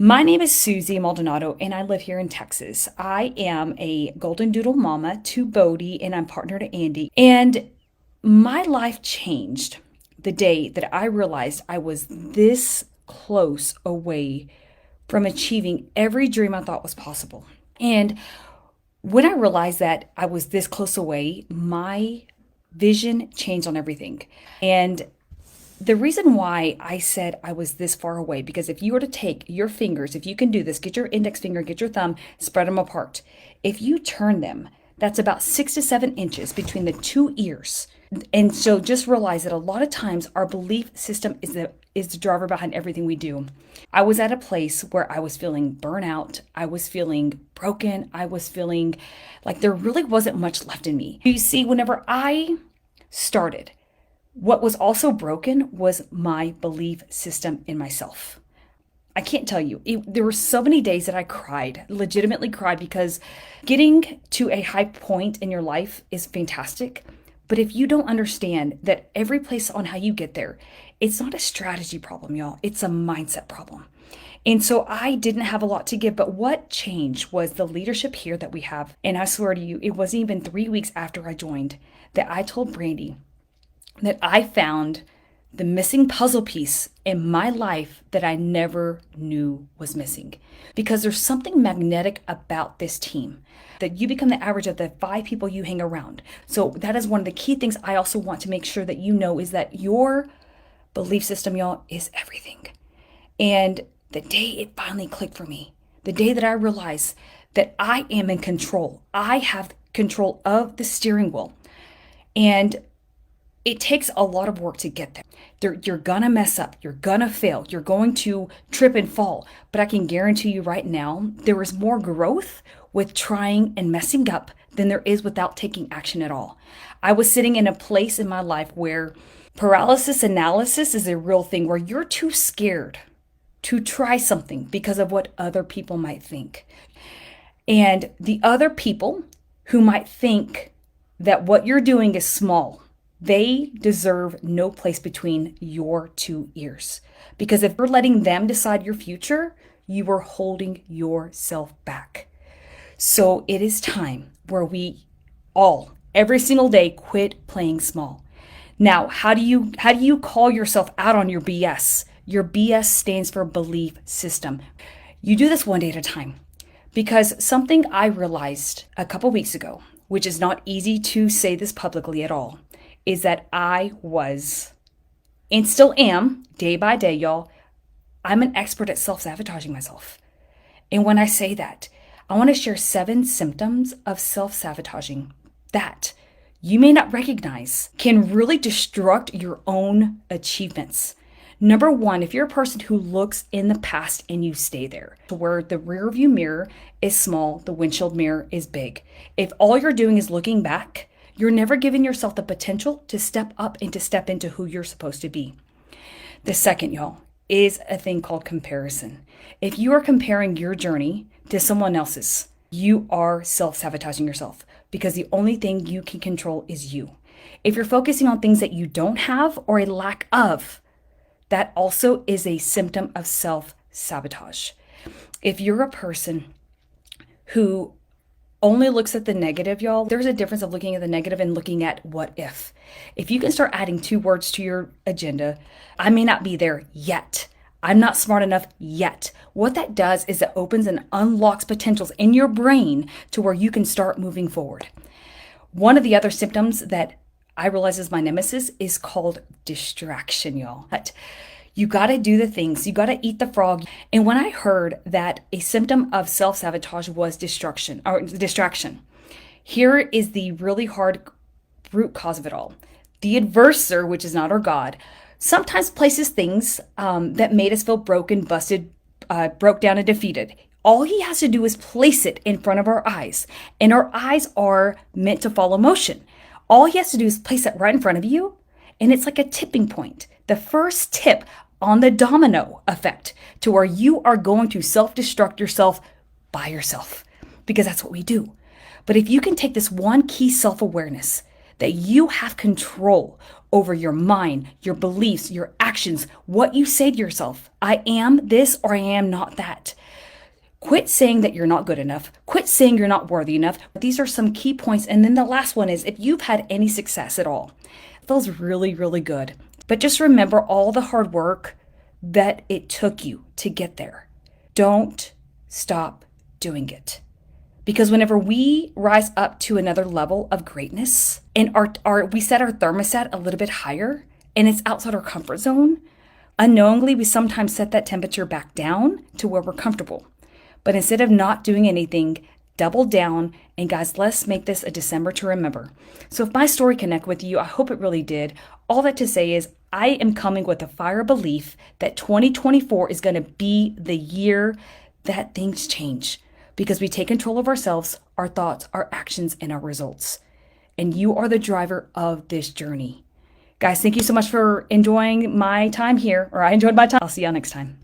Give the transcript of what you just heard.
My name is Susie Maldonado, and I live here in Texas. I am a golden doodle mama to Bodie, and I'm partner to Andy. And my life changed the day that I realized I was this close away from achieving every dream I thought was possible. And when I realized that I was this close away, my vision changed on everything. And the reason why I said I was this far away, because if you were to take your fingers, if you can do this, get your index finger, get your thumb, spread them apart. If you turn them, that's about 6 to 7 inches between the two ears. And so just realize that a lot of times our belief system is the driver behind everything we do. I was at a place where I was feeling burnout. I was feeling broken. I was feeling like there really wasn't much left in me. You see, whenever I started, what was also broken was my belief system in myself. I can't tell you, there were so many days that I cried, legitimately cried, because getting to a high point in your life is fantastic. But if you don't understand that every place on how you get there, it's not a strategy problem, y'all. It's a mindset problem. And so I didn't have a lot to give, but what changed was the leadership here that we have. And I swear to you, it wasn't even 3 weeks after I joined that I told Brandy that I found the missing puzzle piece in my life that I never knew was missing. Because there's something magnetic about this team, that you become the average of the 5 people you hang around. So that is one of the key things I also want to make sure that you know, is that your belief system, y'all, is everything. And the day it finally clicked for me, the day that I realized that I am in control, I have control of the steering wheel. And it takes a lot of work to get there. You're gonna mess up. You're gonna fail. You're going to trip and fall. But I can guarantee you right now, there is more growth with trying and messing up than there is without taking action at all. I was sitting in a place in my life where paralysis analysis is a real thing, where you're too scared to try something because of what other people might think. And the other people who might think that what you're doing is small, they deserve no place between your two ears. Because if you're letting them decide your future, you are holding yourself back. So it is time where we all, every single day, quit playing small. Now, how do you call yourself out on your BS? Your BS stands for belief system. You do this one day at a time. Because something I realized a couple weeks ago, which is not easy to say this publicly at all, is that I was, and still am, day by day, y'all, I'm an expert at self-sabotaging myself. And when I say that, I want to share 7 symptoms of self-sabotaging that you may not recognize can really destruct your own achievements. Number 1, if you're a person who looks in the past and you stay there, where the rear view mirror is small, the windshield mirror is big. If all you're doing is looking back, you're never giving yourself the potential to step up and to step into who you're supposed to be. The second, y'all, is a thing called comparison. If you are comparing your journey to someone else's, you are self-sabotaging yourself, because the only thing you can control is you. If you're focusing on things that you don't have or a lack of, that also is a symptom of self-sabotage. If you're a person who only looks at the negative, y'all, there's a difference of looking at the negative and looking at what if. If you can start adding 2 words to your agenda, I may not be there yet. I'm not smart enough yet. What that does is it opens and unlocks potentials in your brain to where you can start moving forward. One of the other symptoms that I realize is my nemesis is called distraction, y'all. You got to do the things. You got to eat the frog. And when I heard that a symptom of self-sabotage was distraction, here is the really hard root cause of it all. The adversar, which is not our God, sometimes places things that made us feel broken, busted, broke down, and defeated. All he has to do is place it in front of our eyes. And our eyes are meant to follow motion. All he has to do is place it right in front of you. And it's like a tipping point. The first tip on the domino effect to where you are going to self-destruct yourself by yourself, because that's what we do. But if you can take this one key self-awareness that you have control over your mind, your beliefs, your actions, what you say to yourself. I am this or I am not that. Quit saying that you're not good enough. Quit saying you're not worthy enough. These are some key points. And then the last one is if you've had any success at all, it feels really, really good. But just remember all the hard work that it took you to get there. Don't stop doing it. Because whenever we rise up to another level of greatness and we set our thermostat a little bit higher and it's outside our comfort zone, unknowingly we sometimes set that temperature back down to where we're comfortable. But instead of not doing anything, double down. And guys, let's make this a December to remember. So if my story connected with you, I hope it really did. All that to say is I am coming with a fire belief that 2024 is going to be the year that things change because we take control of ourselves, our thoughts, our actions, and our results. And you are the driver of this journey. Guys, thank you so much for enjoying my time here, or I enjoyed my time. I'll see y'all next time.